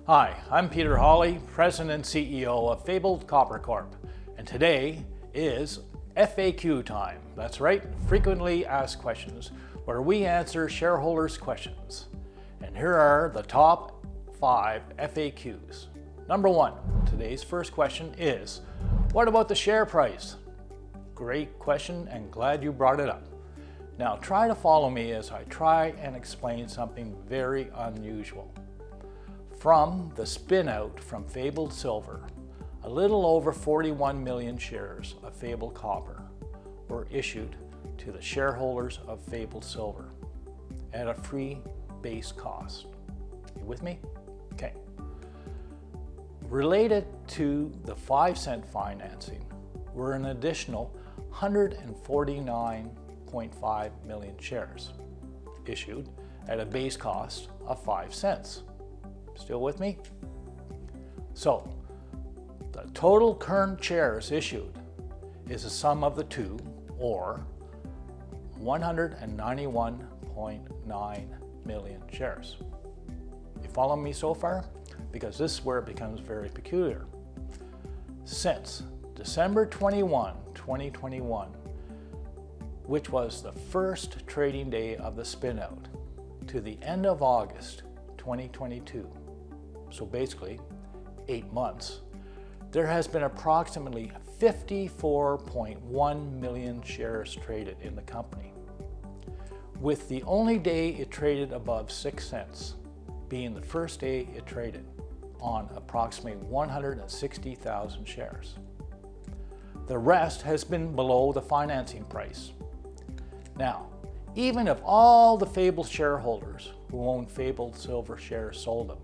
Hi, I'm Peter Hawley, President and CEO of Fabled Copper Corp, and today is FAQ time. That's right, frequently asked questions, where we answer shareholders' questions. And here are the top 5 FAQs. Number 1, today's first question is, what about the share price? Great question and glad you brought it up. Now try to follow me as I try and explain something very unusual. From the spin-out from Fabled Silver, a little over 41 million shares of Fabled Copper were issued to the shareholders of Fabled Silver at a free base cost. You with me? Okay. Related to the 5-cent financing were an additional 149.5 million shares issued at a base cost of 5 cents. Still with me? So, the total current shares issued is the sum of the two, or 191.9 million shares. You follow me so far? Because this is where it becomes very peculiar. Since December 21, 2021, which was the first trading day of the spin-out, to the end of August 2022, so basically 8 months, there has been approximately 54.1 million shares traded in the company, with the only day it traded above 6 cents being the first day it traded on approximately 160,000 shares. The rest has been below the financing price. Now, even if all the Fabled shareholders who own Fabled Silver shares sold them,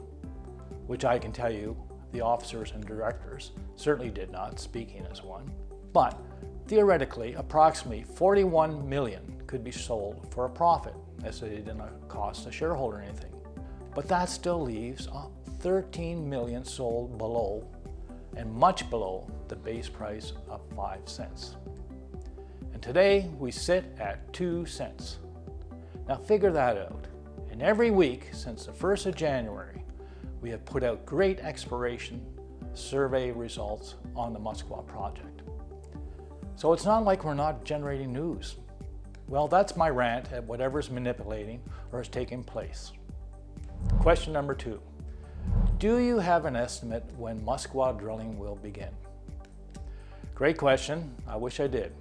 which I can tell you the officers and directors certainly did not, speaking as one, but theoretically approximately 41 million could be sold for a profit, as they did not cost the shareholder anything. But that still leaves 13 million sold below and much below the base price of 5 cents. And today we sit at 2 cents. Now figure that out. And every week since the 1st of January, we have put out great expiration survey results on the Muskwa project. So it's not like we're not generating news. Well, that's my rant at whatever's manipulating or is taking place. Question number 2. Do you have an estimate when Muskwa drilling will begin? Great question. I wish I did.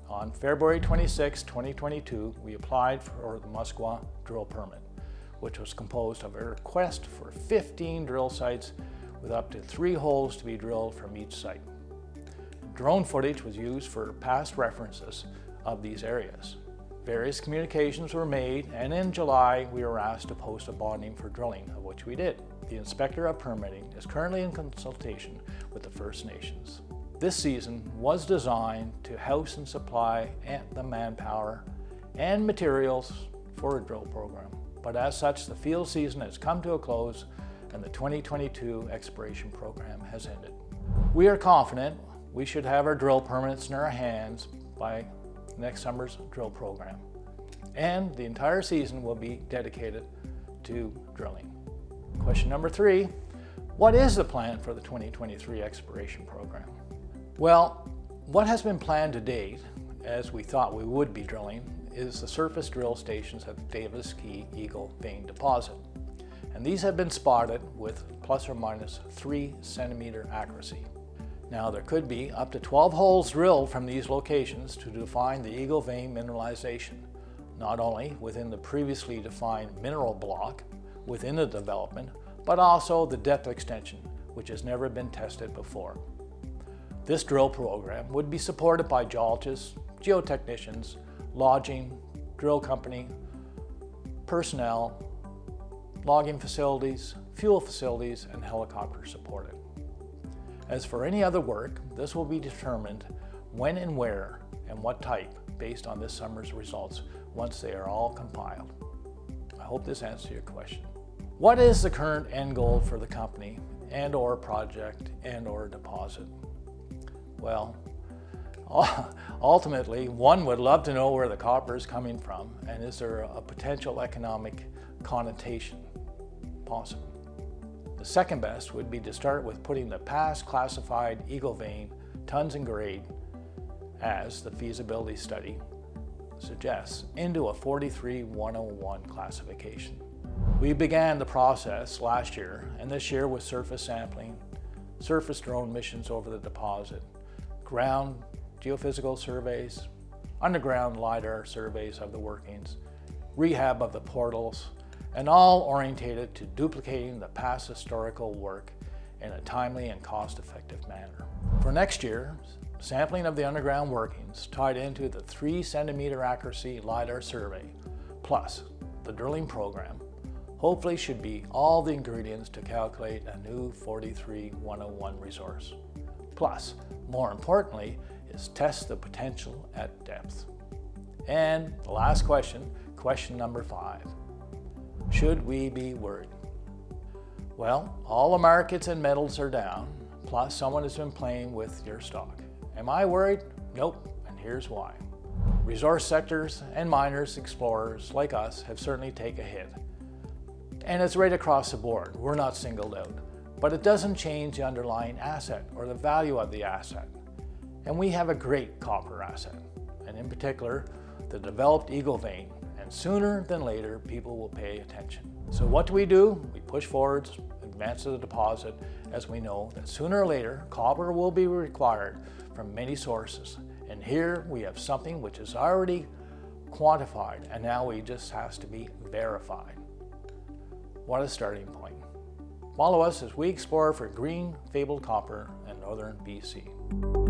On February 26, 2022, we applied for the Muskwa drill permit, which was composed of a request for 15 drill sites with up to 3 holes to be drilled from each site. Drone footage was used for past references of these areas. Various communications were made, and in July we were asked to post a bonding for drilling, of which we did. The Inspector of Permitting is currently in consultation with the First Nations. This season was designed to house and supply the manpower and materials for a drill program. But as such, the field season has come to a close and the 2022 exploration program has ended. We are confident we should have our drill permits in our hands by next summer's drill program. And the entire season will be dedicated to drilling. Question number 3, what is the plan for the 2023 exploration program? Well, what has been planned to date, as we thought we would be drilling, is the surface drill stations at the Davis Key Eagle Vein deposit. And these have been spotted with plus or minus 3 centimeter accuracy. Now there could be up to 12 holes drilled from these locations to define the Eagle Vein mineralization, not only within the previously defined mineral block within the development, but also the depth extension, which has never been tested before. This drill program would be supported by geologists, geotechnicians, lodging, drill company, personnel, logging facilities, fuel facilities, and helicopters supported. As for any other work, this will be determined when and where and what type based on this summer's results once they are all compiled. I hope this answers your question. What is the current end goal for the company and/or project and/or deposit? Well, ultimately, one would love to know where the copper is coming from and is there a potential economic connotation possible. The second best would be to start with putting the past classified eagle vein tons and grade, as the feasibility study suggests, into a 43-101 classification. We began the process last year, and this year with surface sampling, surface drone missions over the deposit, ground geophysical surveys, underground LiDAR surveys of the workings, rehab of the portals, and all orientated to duplicating the past historical work in a timely and cost-effective manner. For next year, sampling of the underground workings tied into the 3-centimeter accuracy LiDAR survey, plus the drilling program, hopefully should be all the ingredients to calculate a new 43-101 resource. Plus, more importantly, is test the potential at depth. And the last question, question number 5. Should we be worried? Well, all the markets and metals are down, plus someone has been playing with your stock. Am I worried? Nope, and here's why. Resource sectors and miners, explorers like us have certainly taken a hit. And it's right across the board, we're not singled out. But it doesn't change the underlying asset or the value of the asset. And we have a great copper asset, and in particular, the developed eagle vein, and sooner than later, people will pay attention. So what do? We push forwards, advance to the deposit, as we know that sooner or later, copper will be required from many sources. And here we have something which is already quantified, and now we just has to be verified. What a starting point. Follow us as we explore for green fabled copper in northern BC.